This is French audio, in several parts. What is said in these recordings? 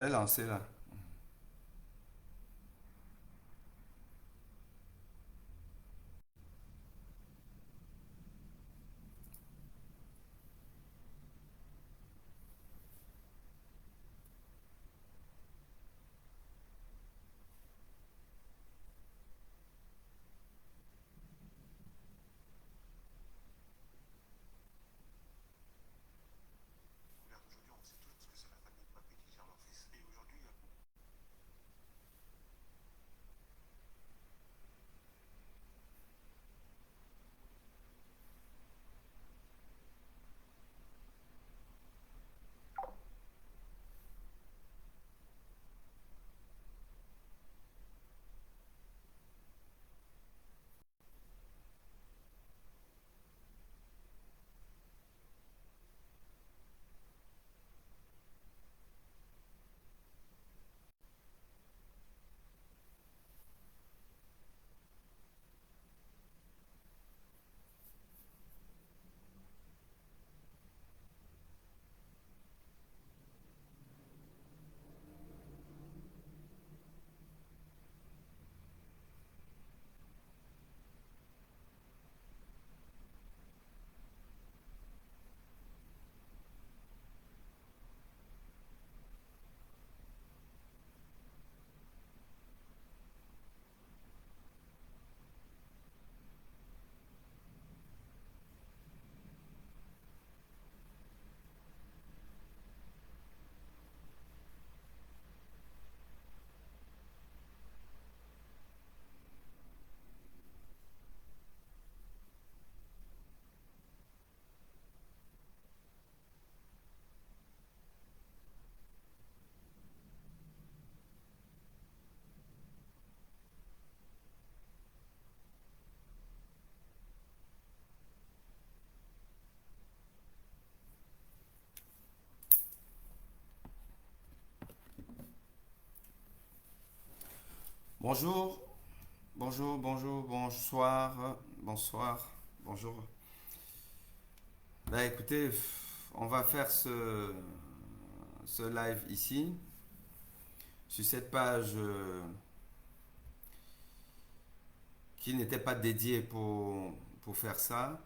Elle est lancée là. Bonjour, bonsoir, bonjour. Ben écoutez, on va faire ce live ici, sur cette page qui n'était pas dédiée pour faire ça.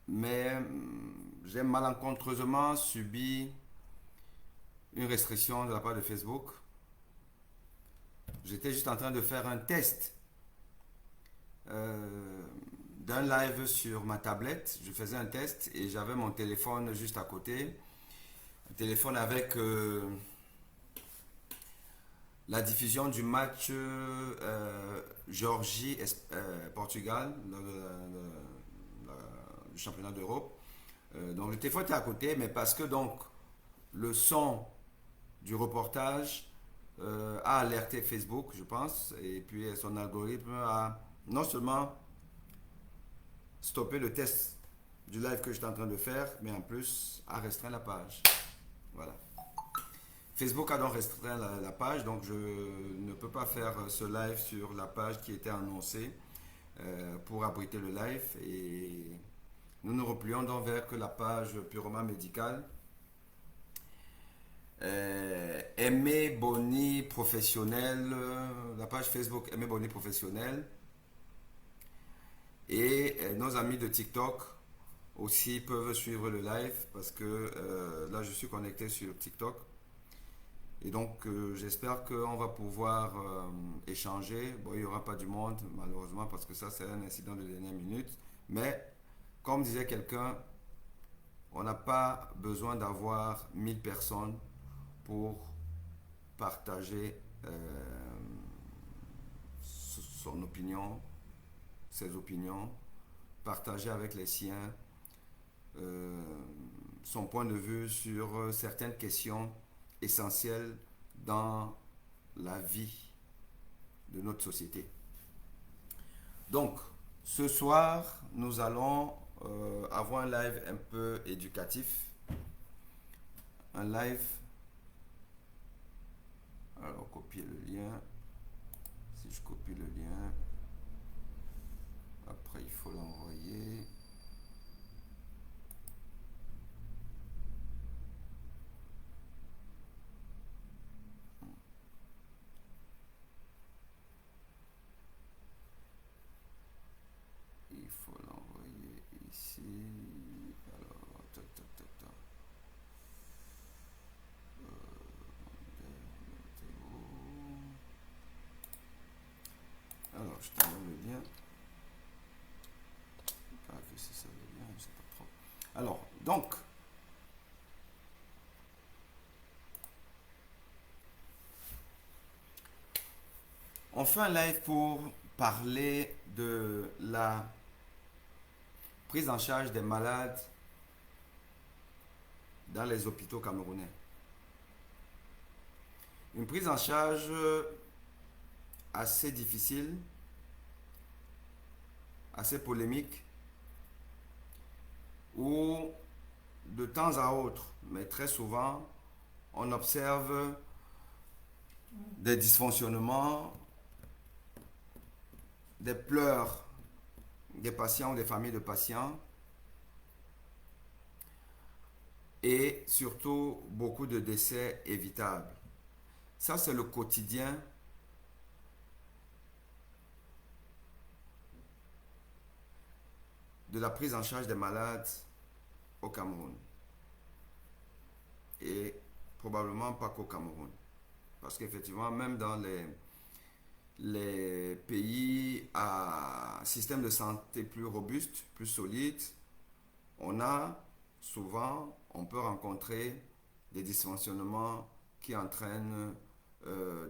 Mais j'ai malencontreusement subi une restriction de la part de Facebook. J'étais juste en train de faire un test euh, d'un live sur ma tablette. Je faisais un test et j'avais mon téléphone juste à côté. Un téléphone avec la diffusion du match Géorgie-Portugal du championnat d'Europe. Donc le téléphone était à côté, mais parce que donc le son du reportage a alerté Facebook, je pense, et puis son algorithme a non seulement stoppé le test du live que j'étais en train de faire, mais en plus a restreint la page. Voilà. Facebook a donc restreint la page, donc je ne peux pas faire ce live sur la page qui était annoncée pour abriter le live et nous nous replions donc vers que la page purement médicale. Aimé Boni professionnel, la page Facebook Aimé Boni professionnel et nos amis de TikTok aussi peuvent suivre le live parce que là je suis connecté sur TikTok. Et donc, j'espère qu'on va pouvoir échanger. Bon, il n'y aura pas du monde, malheureusement, parce que ça, c'est un incident de dernière minute. Mais, comme disait quelqu'un, on n'a pas besoin d'avoir 1000 personnes pour partager son opinion, ses opinions, partager avec les siens euh, son point de vue sur certaines questions essentielles dans la vie de notre société. Donc, ce soir, nous allons avoir un live un peu éducatif. Un live, alors copier le lien. Si je copie le lien, après il faut l'envoyer. Alors, donc, on fait un live pour parler de la prise en charge des malades dans les hôpitaux camerounais. Une prise en charge assez difficile, assez polémique, où de temps à autre, mais très souvent, on observe des dysfonctionnements, des pleurs des patients ou des familles de patients et surtout beaucoup de décès évitables. Ça, c'est le quotidien de la prise en charge des malades au Cameroun. Et probablement pas qu'au Cameroun. Parce qu'effectivement, même dans les pays à système de santé plus robuste, plus solide, on peut rencontrer des dysfonctionnements qui entraînent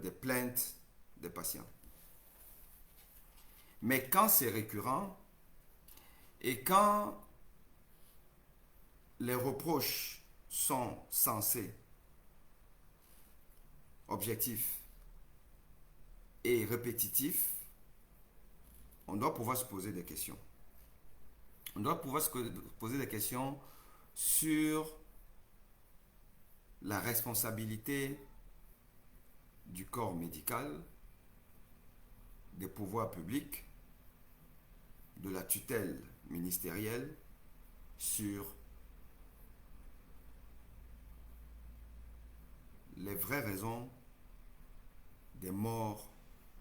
des plaintes des patients. Mais quand c'est récurrent et quand les reproches sont sensés, objectifs et répétitifs, on doit pouvoir se poser des questions. On doit pouvoir se poser des questions sur la responsabilité du corps médical, des pouvoirs publics, de la tutelle ministérielle sur les vraies raisons des morts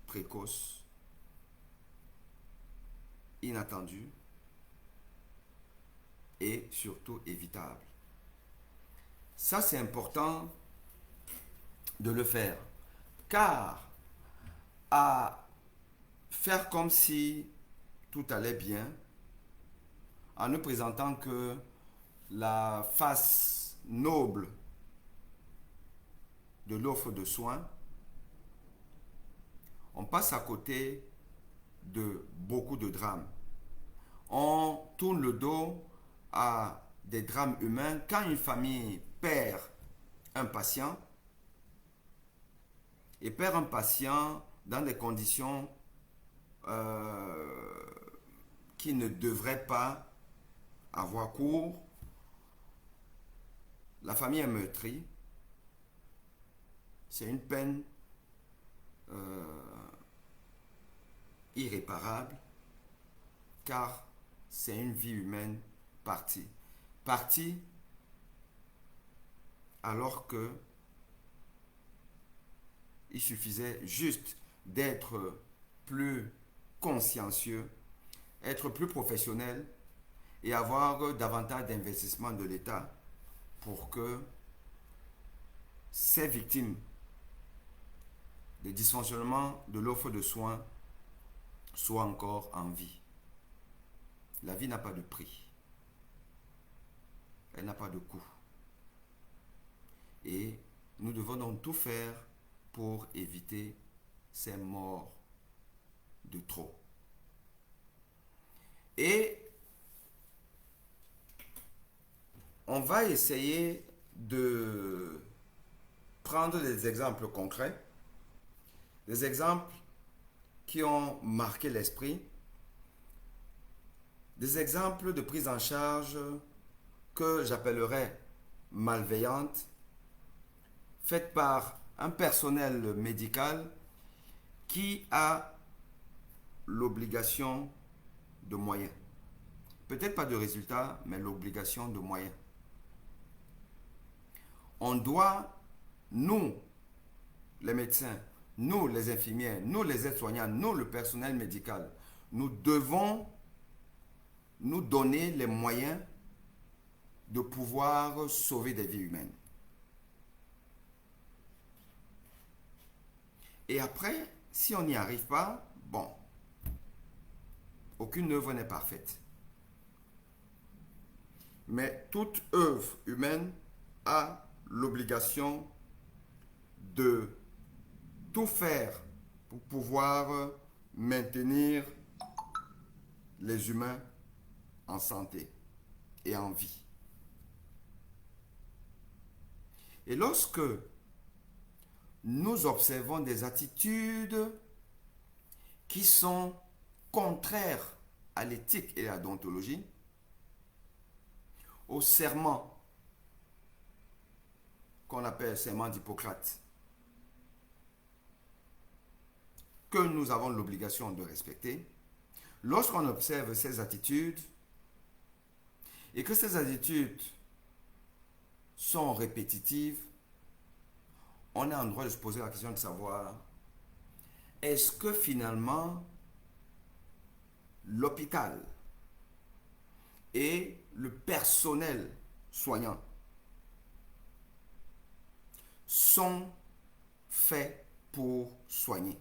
précoces, inattendues et surtout évitables. Ça, c'est important de le faire, car à faire comme si tout allait bien, en ne présentant que la face noble de l'offre de soins, on passe à côté de beaucoup de drames. On tourne le dos à des drames humains quand une famille perd un patient et perd un patient dans des conditions qui ne devraient pas avoir cours. La famille est meurtrie. C'est une peine irréparable, car c'est une vie humaine partie. Partie alors que il suffisait juste d'être plus consciencieux, être plus professionnel et avoir davantage d'investissement de l'État pour que ces victimes de dysfonctionnement de l'offre de soins soient encore en vie. La vie n'a pas de prix. Elle n'a pas de coût. Et nous devons donc tout faire pour éviter ces morts de trop. Et on va essayer de prendre des exemples concrets, des exemples qui ont marqué l'esprit, des exemples de prise en charge que j'appellerais malveillante, faite par un personnel médical qui a l'obligation de moyens. Peut-être pas de résultats, mais l'obligation de moyens. On doit, nous, les médecins, nous, les infirmières, nous, les aides-soignants, nous, le personnel médical, nous devons nous donner les moyens de pouvoir sauver des vies humaines. Et après, si on n'y arrive pas, bon, aucune œuvre n'est parfaite. Mais toute œuvre humaine a l'obligation de tout faire pour pouvoir maintenir les humains en santé et en vie. Et lorsque nous observons des attitudes qui sont contraires à l'éthique et à la déontologie, au serment qu'on appelle serment d'Hippocrate, que nous avons l'obligation de respecter, lorsqu'on observe ces attitudes et que ces attitudes sont répétitives, on a le droit de se poser la question de savoir, est-ce que finalement l'hôpital et le personnel soignant sont faits pour soigner?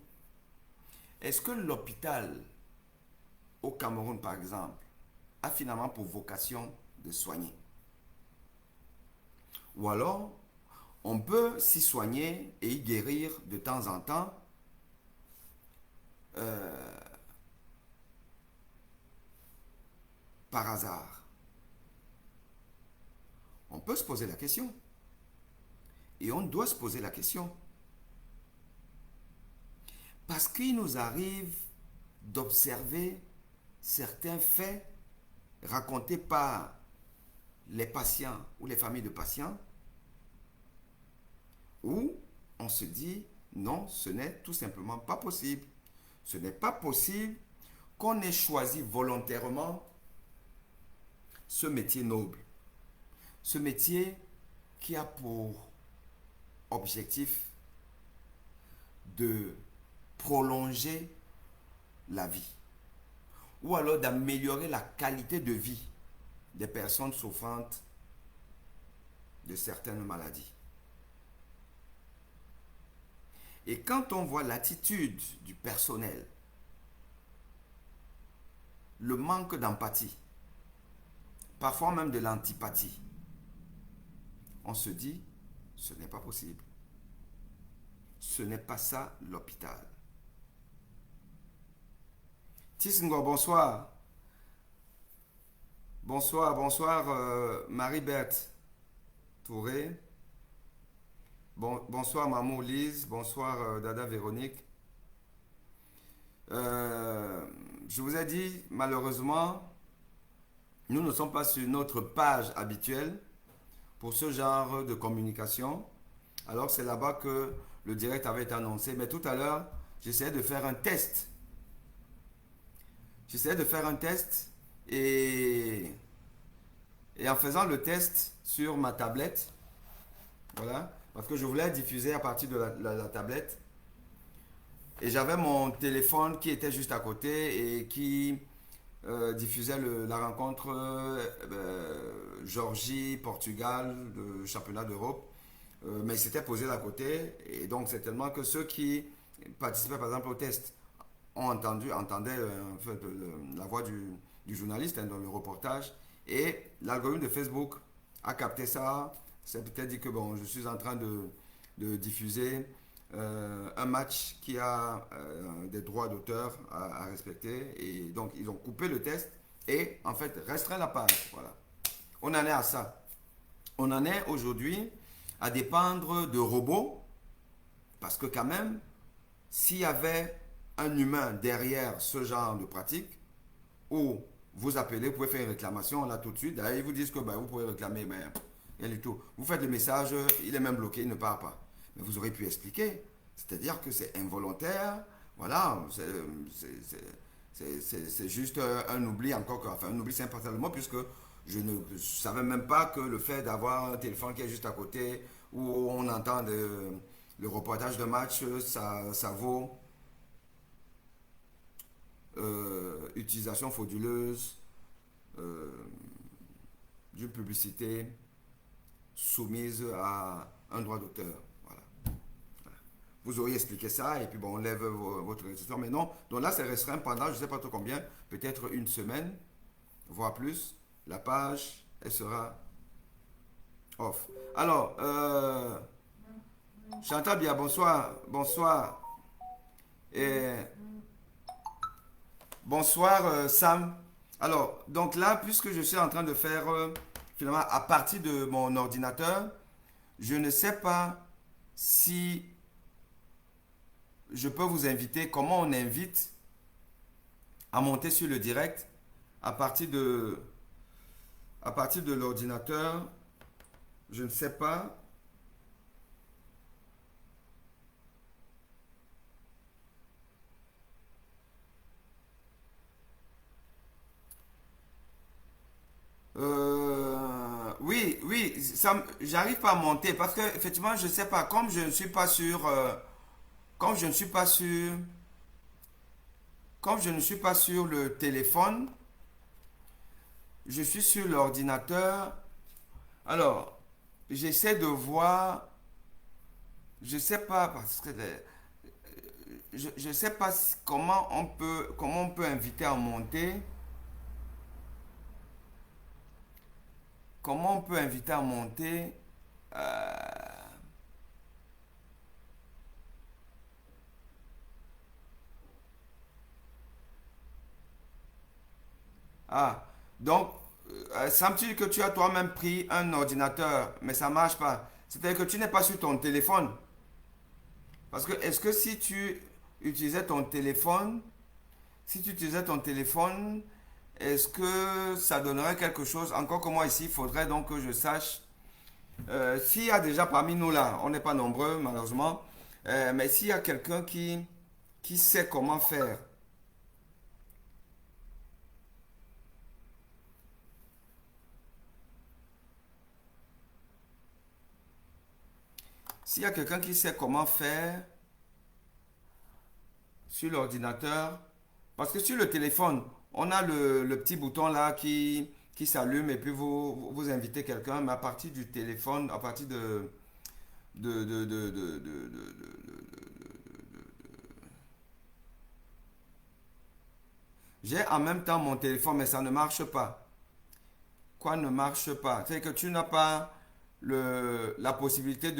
Est-ce que l'hôpital au Cameroun, par exemple, a finalement pour vocation de soigner? Ou alors, on peut s'y soigner et y guérir de temps en temps par hasard. On peut se poser la question. Et on doit se poser la question. Parce qu'il nous arrive d'observer certains faits racontés par les patients ou les familles de patients où on se dit non, ce n'est tout simplement pas possible. Ce n'est pas possible qu'on ait choisi volontairement ce métier noble, ce métier qui a pour objectif de prolonger la vie ou alors d'améliorer la qualité de vie des personnes souffrantes de certaines maladies. Et quand on voit l'attitude du personnel, le manque d'empathie, parfois même de l'antipathie, on se dit, ce n'est pas possible. Ce n'est pas ça l'hôpital. Tissengo, bonsoir. Bonsoir Marie-Berthe Touré. Bonsoir Mamou Lise. Bonsoir Dada Véronique. Je vous ai dit, malheureusement, nous ne sommes pas sur notre page habituelle pour ce genre de communication. Alors c'est là-bas que le direct avait été annoncé. Mais tout à l'heure, j'essayais de faire un test. Et en faisant le test sur ma tablette, voilà, parce que je voulais diffuser à partir de la tablette. Et j'avais mon téléphone qui était juste à côté et qui diffusait la rencontre Géorgie-Portugal, le championnat d'Europe. Mais il s'était posé à côté. Et donc, c'est tellement que ceux qui participaient, par exemple, au test entendaient en fait, la voix du journaliste dans le reportage. Et l'algorithme de Facebook a capté ça. C'est peut-être dit que bon, je suis en train de diffuser un match qui a des droits d'auteur à respecter. Et donc, ils ont coupé le test et en fait restreint la page. Voilà. On en est à ça. On en est aujourd'hui à dépendre de robots parce que quand même, s'il y avait un humain derrière ce genre de pratique, où vous appelez, vous pouvez faire une réclamation là tout de suite, d'ailleurs ils vous disent que vous pouvez réclamer, mais rien du tout. Vous faites le message, il est même bloqué, il ne part pas. Mais vous aurez pu expliquer, c'est-à-dire que c'est involontaire, voilà, c'est juste un oubli encore, enfin un oubli c'est important le mot, puisque je ne savais même pas que le fait d'avoir un téléphone qui est juste à côté, où on entend le reportage de match, ça vaut utilisation frauduleuse d'une publicité soumise à un droit d'auteur. Voilà. Vous auriez expliqué ça et puis bon, on lève votre restriction. Mais non, donc là c'est restreint pendant je ne sais pas trop combien, peut-être une semaine, voire plus. La page Elle sera off. Alors, Chantal Bia, bonsoir. Bonsoir. Et bonsoir, Sam. Alors, donc là, puisque je suis en train de faire, finalement, à partir de mon ordinateur, je ne sais pas si je peux vous inviter, comment on invite à monter sur le direct à partir de l'ordinateur. Je ne sais pas. Oui, oui, j'arrive pas à monter parce que effectivement, je sais pas. Comme je ne suis pas sûr, comme je ne suis pas sûr, comme je ne suis pas sur le téléphone, je suis sur l'ordinateur. Alors, j'essaie de voir. Je sais pas parce que je sais pas comment on peut inviter à monter. Comment on peut inviter à monter. Ah, donc, semble-t-il que tu as toi-même pris un ordinateur, mais ça marche pas. C'est-à-dire que tu n'es pas sur ton téléphone. Parce que est-ce que si tu utilisais ton téléphone, si tu utilisais ton téléphone, est-ce que ça donnerait quelque chose? Encore que moi ici, il faudrait donc que je sache. S'il y a déjà parmi nous là, on n'est pas nombreux malheureusement, mais s'il y a quelqu'un qui sait comment faire, s'il y a quelqu'un qui sait comment faire sur l'ordinateur, parce que sur le téléphone, on a le petit bouton là qui s'allume et puis vous invitez quelqu'un, mais à partir du téléphone, à partir j'ai en même temps mon téléphone, mais ça ne marche pas. Quoi ne marche pas? C'est que tu n'as pas la possibilité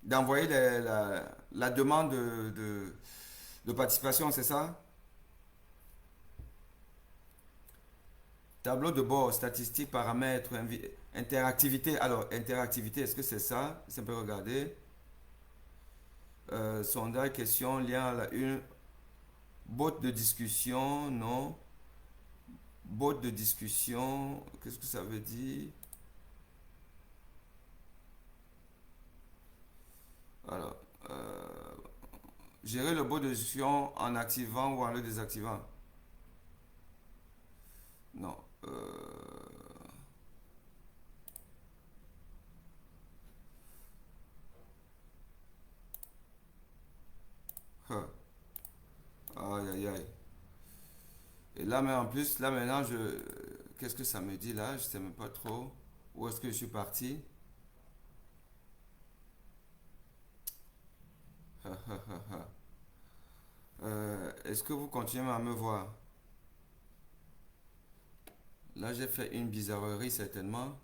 d'envoyer la demande de participation, c'est ça? Tableau de bord, statistiques, paramètres, interactivité. Alors, interactivité, est-ce que c'est ça? Ça peut regarder. Sondage, question, lien à la une. Bot de discussion, non. Bot de discussion, qu'est-ce que ça veut dire? Alors, gérer le bot de discussion en activant ou en le désactivant. Non. Huh. Aïe, aïe, aïe. Et là, mais en plus, là maintenant, qu'est-ce que ça me dit là? Je sais même pas trop. Où est-ce que je suis parti? Est-ce que vous continuez à me voir? Là, j'ai fait une bizarrerie certainement.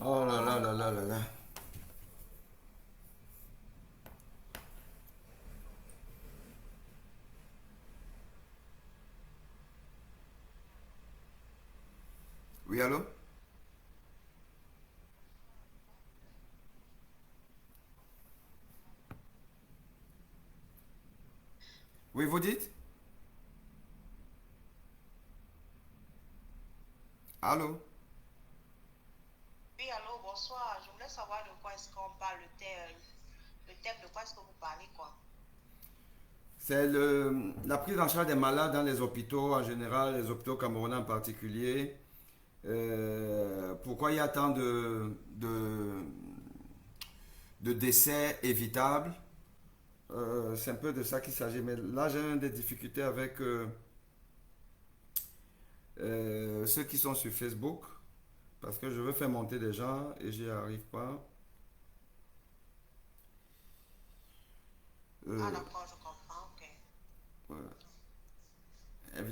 Oh là là là là là là. Oui, allô? Oui, vous dites? Allô? Oui, allô, bonsoir. Je voulais savoir de quoi est-ce qu'on parle, le thème de quoi est-ce que vous parlez, quoi. C'est la prise en charge des malades dans les hôpitaux en général, les hôpitaux camerounais en particulier. Pourquoi il y a tant de décès évitables? C'est un peu de ça qu'il s'agit. Mais là, j'ai des difficultés avec ceux qui sont sur Facebook parce que je veux faire monter des gens et j'y arrive pas. Ah, Euh, d'accord, je comprends, ok.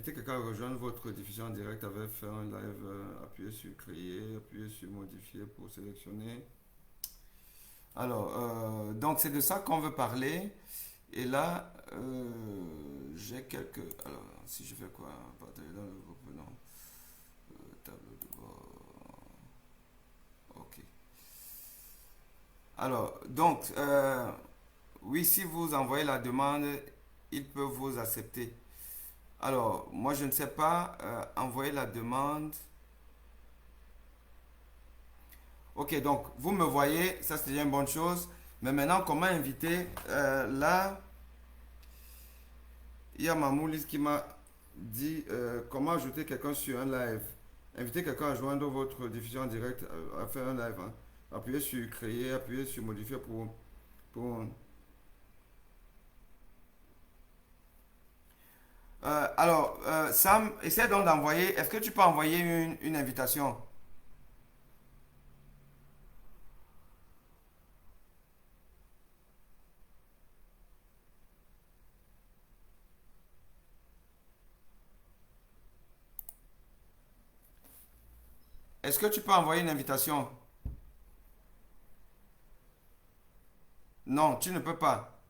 inviter quelqu'un à rejoindre votre diffusion en direct avec faire un live, appuyez sur créer, appuyez sur modifier pour sélectionner. Alors, donc c'est de ça qu'on veut parler. Et là, j'ai quelques. Alors, si je fais quoi? Partager dans le groupe, non. Tableau de bord. Ok. Alors, donc, oui, si vous envoyez la demande, il peut vous accepter. Alors, moi, je ne sais pas envoyer la demande. Ok, donc, vous me voyez, ça c'est déjà une bonne chose. Mais maintenant, comment inviter? Là, il y a Mamoulis qui m'a dit comment ajouter quelqu'un sur un live. Inviter quelqu'un à joindre votre diffusion en direct, à faire un live, hein. Appuyez sur créer, appuyez sur modifier pour... alors, Sam, essaie donc d'envoyer. Est-ce que tu peux envoyer une invitation? Est-ce que tu peux envoyer une invitation? Non, tu ne peux pas.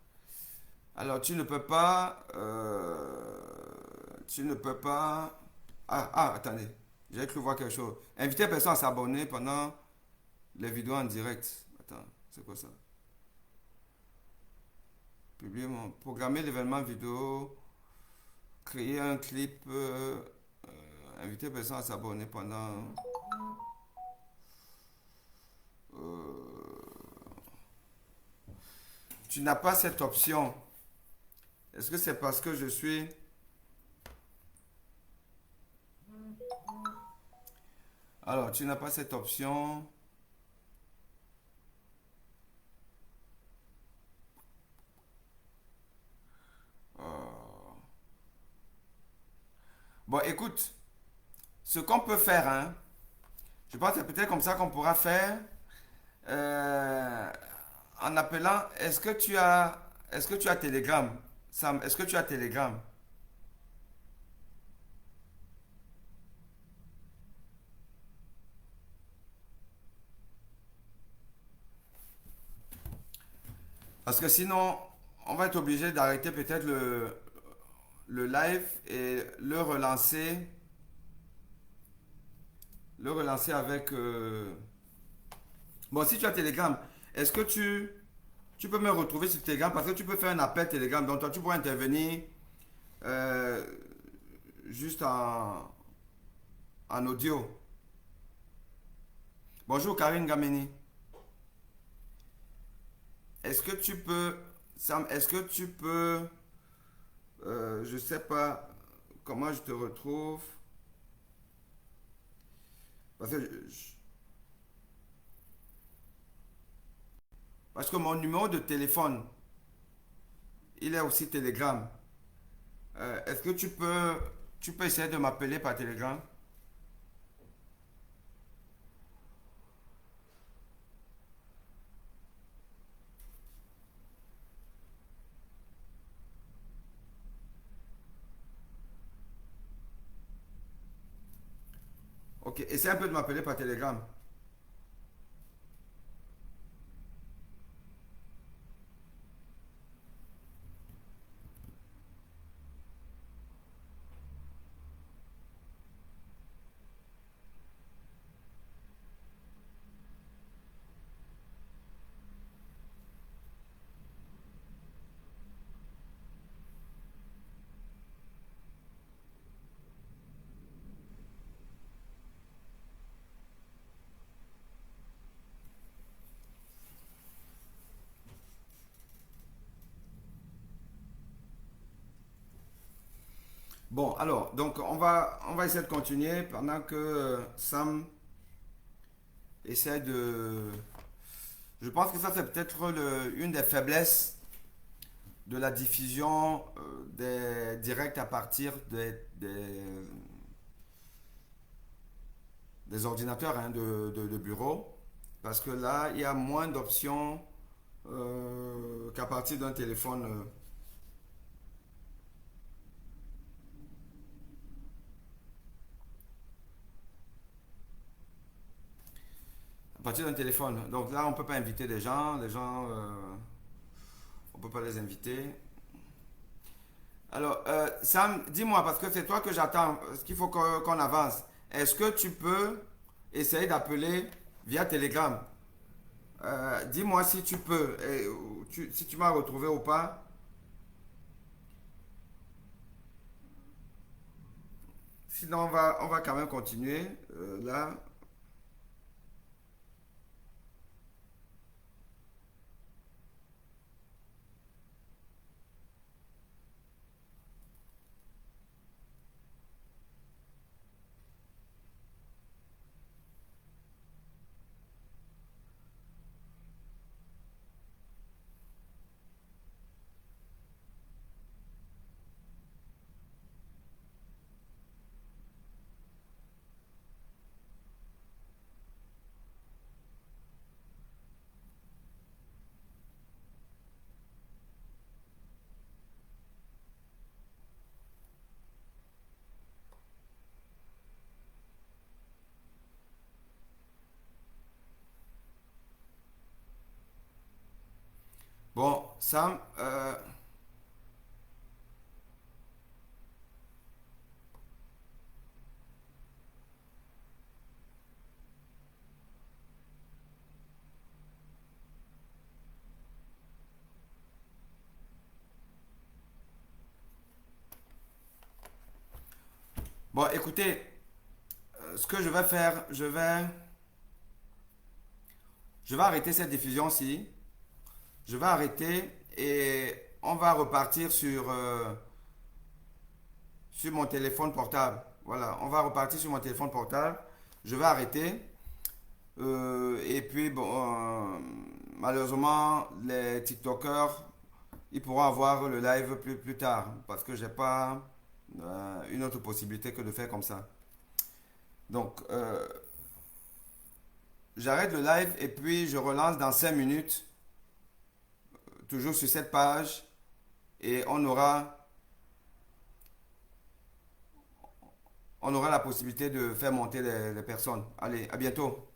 Alors, tu ne peux pas. Tu ne peux pas. Attendez. J'ai cru voir quelque chose. Inviter personne à s'abonner pendant les vidéos en direct. Attends, c'est quoi ça? Publier mon. Programmer l'événement vidéo. Créer un clip. Inviter personne à s'abonner pendant. euh, tu n'as pas cette option. Est-ce que c'est parce que je suis. Alors, tu n'as pas cette option. Euh, Bon, écoute, ce qu'on peut faire, hein, je pense que c'est peut-être comme ça qu'on pourra faire euh, en appelant. Est-ce que tu as Telegram? Sam, est-ce que tu as Telegram? Parce que sinon, on va être obligé d'arrêter peut-être le live et le relancer avec. Bon, si tu as Telegram, est-ce que tu peux me retrouver sur Telegram parce que tu peux faire un appel Telegram. Donc, toi, tu pourras intervenir euh, juste en audio. Bonjour, Karine Gameni. Est-ce que tu peux, Sam, est-ce que tu peux, je sais pas comment je te retrouve, parce que, parce que mon numéro de téléphone, il est aussi Telegram. Est-ce que tu peux essayer de m'appeler par Telegram? Ok, essaie un peu de m'appeler par Telegram. Bon, alors, donc on va essayer de continuer pendant que Sam essaie de. Je pense que ça c'est peut-être une des faiblesses de la diffusion des directs à partir des ordinateurs, hein, de bureau. Parce que là, il y a moins d'options qu'à partir d'un téléphone. À partir d'un téléphone. Donc là, on ne peut pas inviter des gens. Les gens, on ne peut pas les inviter. Alors, Sam, dis-moi, parce que c'est toi que j'attends, parce qu'il faut qu'on avance. Est-ce que tu peux essayer d'appeler via Telegram? Dis-moi si tu peux, si tu m'as retrouvé ou pas. Sinon, on va quand même continuer. Là. Bon, Sam, bon, écoutez, ce que je vais faire, je vais arrêter cette diffusion-ci. Je vais arrêter et on va repartir sur mon téléphone portable. Voilà, on va repartir sur mon téléphone portable. Je vais arrêter. Et puis, bon, malheureusement, les TikTokers, ils pourront avoir le live plus tard parce que j'ai pas une autre possibilité que de faire comme ça. Donc, j'arrête le live et puis je relance dans 5 minutes, toujours sur cette page, et on aura la possibilité de faire monter les personnes. Allez, à bientôt.